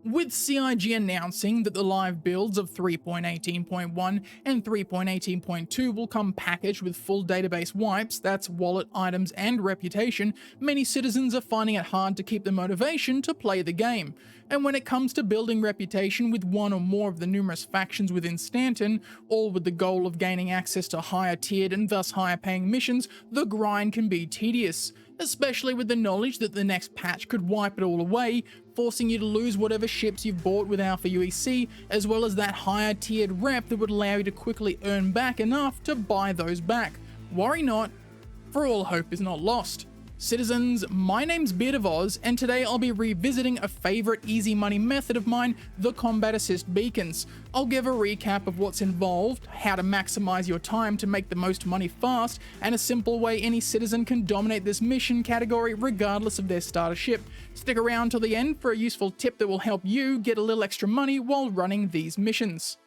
With CIG announcing that the live builds of 3.18.1 and 3.18.2 will come packaged with full database wipes, that's wallet, items, and reputation, many citizens are finding it hard to keep the motivation to play the game. And when it comes to building reputation with one or more of the numerous factions within Stanton, all with the goal of gaining access to higher tiered and thus higher paying missions, the grind can be tedious. Especially with the knowledge that the next patch could wipe it all away, forcing you to lose whatever ships you've bought with Alpha UEC, as well as that higher tiered rep that would allow you to quickly earn back enough to buy those back. Worry not, for all hope is not lost. Citizens, my name's BeardofOz, and today I'll be revisiting a favorite easy money method of mine, the Combat Assist Beacons. I'll give a recap of what's involved, how to maximize your time to make the most money fast, and a simple way any citizen can dominate this mission category regardless of their starter ship. Stick around till the end for a useful tip that will help you get a little extra money while running these missions.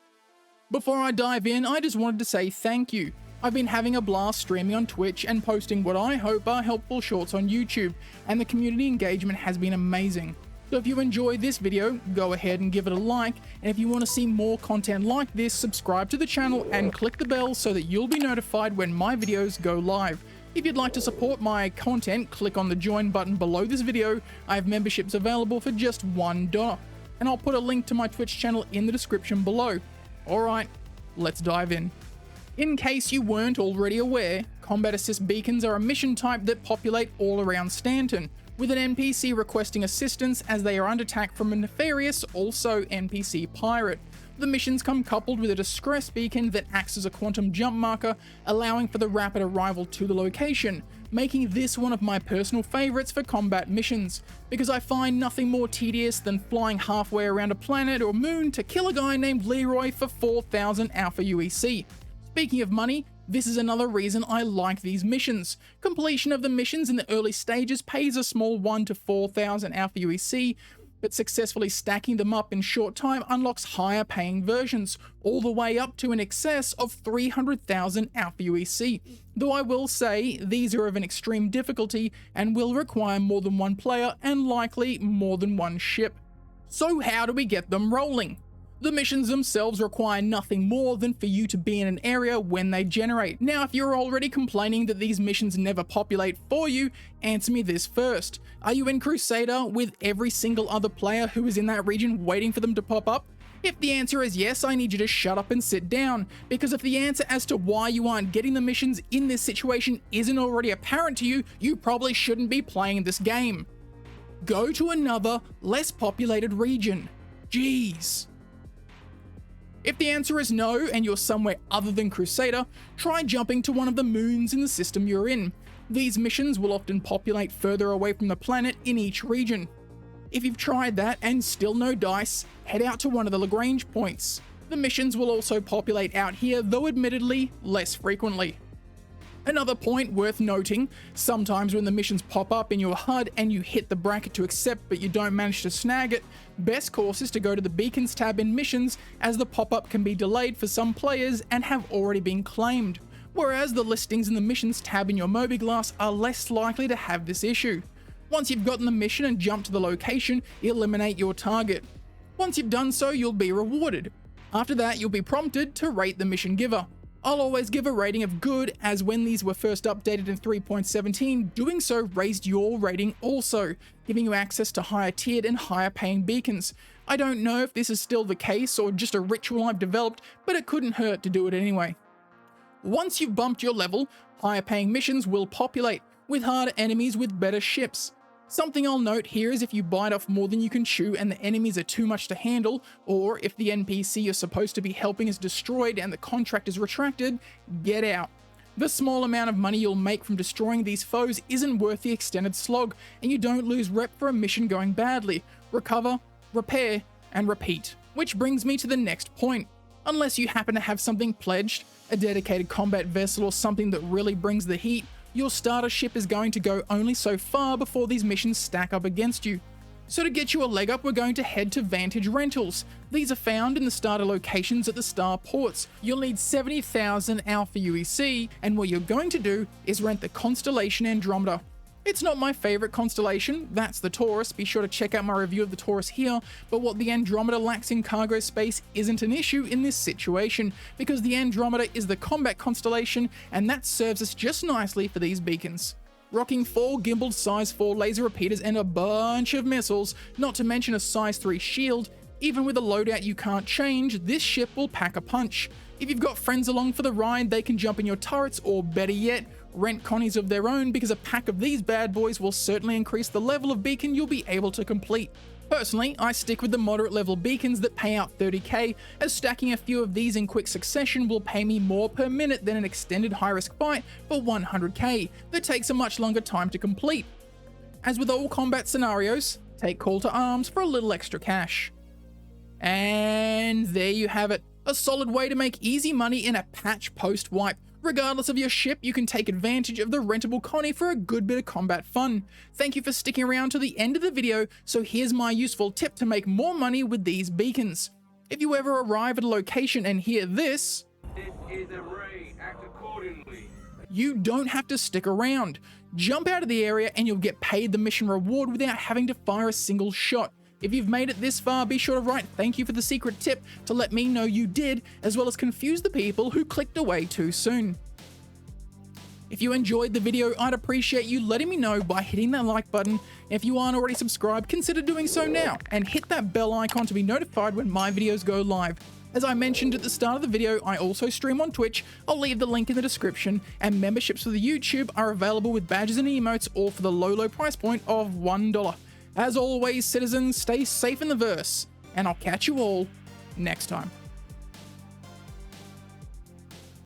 Before I dive in, I just wanted to say thank you. I've been having a blast streaming on Twitch and posting what I hope are helpful shorts on YouTube, and the community engagement has been amazing. So if you enjoyed this video, go ahead and give it a like, and if you want to see more content like this, subscribe to the channel and click the bell so that you'll be notified when my videos go live. If you'd like to support my content, click on the join button below this video. I have memberships available for just $1, and I'll put a link to my Twitch channel in the description below. Alright, let's dive in. In case you weren't already aware, Combat Assist Beacons are a mission type that populate all around Stanton, with an NPC requesting assistance as they are under attack from a nefarious, also NPC pirate. The missions come coupled with a distress beacon that acts as a quantum jump marker, allowing for the rapid arrival to the location, making this one of my personal favorites for combat missions, because I find nothing more tedious than flying halfway around a planet or moon to kill a guy named Leroy for 4,000 Alpha UEC. Speaking of money, this is another reason I like these missions. Completion of the missions in the early stages pays a small 1 to 4,000 Alpha UEC, but successfully stacking them up in short time unlocks higher paying versions, all the way up to in excess of 300,000 Alpha UEC. Though I will say, these are of an extreme difficulty and will require more than one player and likely more than one ship. So how do we get them rolling? The missions themselves require nothing more than for you to be in an area when they generate. Now, if you're already complaining that these missions never populate for you, answer me this first. Are you in Crusader with every single other player who is in that region waiting for them to pop up? If the answer is yes, I need you to shut up and sit down, because if the answer as to why you aren't getting the missions in this situation isn't already apparent to you, you probably shouldn't be playing this game. Go to another, less populated region. Jeez. If the answer is no and you're somewhere other than Crusader, try jumping to one of the moons in the system you're in. These missions will often populate further away from the planet in each region. If you've tried that and still no dice, head out to one of the Lagrange points. The missions will also populate out here, though admittedly less frequently. Another point worth noting, sometimes when the missions pop up in your HUD and you hit the bracket to accept but you don't manage to snag it, best course is to go to the Beacons tab in missions, as the pop-up can be delayed for some players and have already been claimed, whereas the listings in the missions tab in your Mobiglass are less likely to have this issue. Once you've gotten the mission and jumped to the location, eliminate your target. Once you've done so, you'll be rewarded. After that, you'll be prompted to rate the mission giver. I'll always give a rating of good, as when these were first updated in 3.17, doing so raised your rating also, giving you access to higher tiered and higher paying beacons. I don't know if this is still the case or just a ritual I've developed, but it couldn't hurt to do it anyway. Once you've bumped your level, higher paying missions will populate, with harder enemies with better ships. Something I'll note here is if you bite off more than you can chew and the enemies are too much to handle, or if the NPC you're supposed to be helping is destroyed and the contract is retracted, get out. The small amount of money you'll make from destroying these foes isn't worth the extended slog, and you don't lose rep for a mission going badly. Recover, repair, and repeat. Which brings me to the next point. Unless you happen to have something pledged, a dedicated combat vessel or something that really brings the heat, your starter ship is going to go only so far before these missions stack up against you. So to get you a leg up, we're going to head to Vantage Rentals. These are found in the starter locations at the star ports. You'll need 70,000 Alpha UEC, and what you're going to do is rent the Constellation Andromeda. It's not my favorite constellation, that's the Taurus, be sure to check out my review of the Taurus here, but what the Andromeda lacks in cargo space isn't an issue in this situation, because the Andromeda is the combat constellation, and that serves us just nicely for these beacons. Rocking 4 gimbaled size 4 laser repeaters and a bunch of missiles, not to mention a size 3 shield, even with a loadout you can't change, this ship will pack a punch. If you've got friends along for the ride, they can jump in your turrets, or better yet, rent connies of their own, because a pack of these bad boys will certainly increase the level of beacon you'll be able to complete. Personally, I stick with the moderate level beacons that pay out 30k, as stacking a few of these in quick succession will pay me more per minute than an extended high risk fight for 100k that takes a much longer time to complete. As with all combat scenarios, take call to arms for a little extra cash. And there you have it, a solid way to make easy money in a patch post wipe. Regardless of your ship, you can take advantage of the rentable connie for a good bit of combat fun. Thank you for sticking around to the end of the video, so here's my useful tip to make more money with these beacons. If you ever arrive at a location and hear this, "This is a raid, act accordingly," you don't have to stick around. Jump out of the area and you'll get paid the mission reward without having to fire a single shot. If you've made it this far, be sure to write "thank you" for the secret tip to let me know you did, as well as confuse the people who clicked away too soon. If you enjoyed the video, I'd appreciate you letting me know by hitting that like button. If you aren't already subscribed, consider doing so now, and hit that bell icon to be notified when my videos go live. As I mentioned at the start of the video, I also stream on Twitch. I'll leave the link in the description, and memberships for the YouTube are available with badges and emotes, all for the low price point of $1. As always, citizens, stay safe in the verse, and I'll catch you all next time.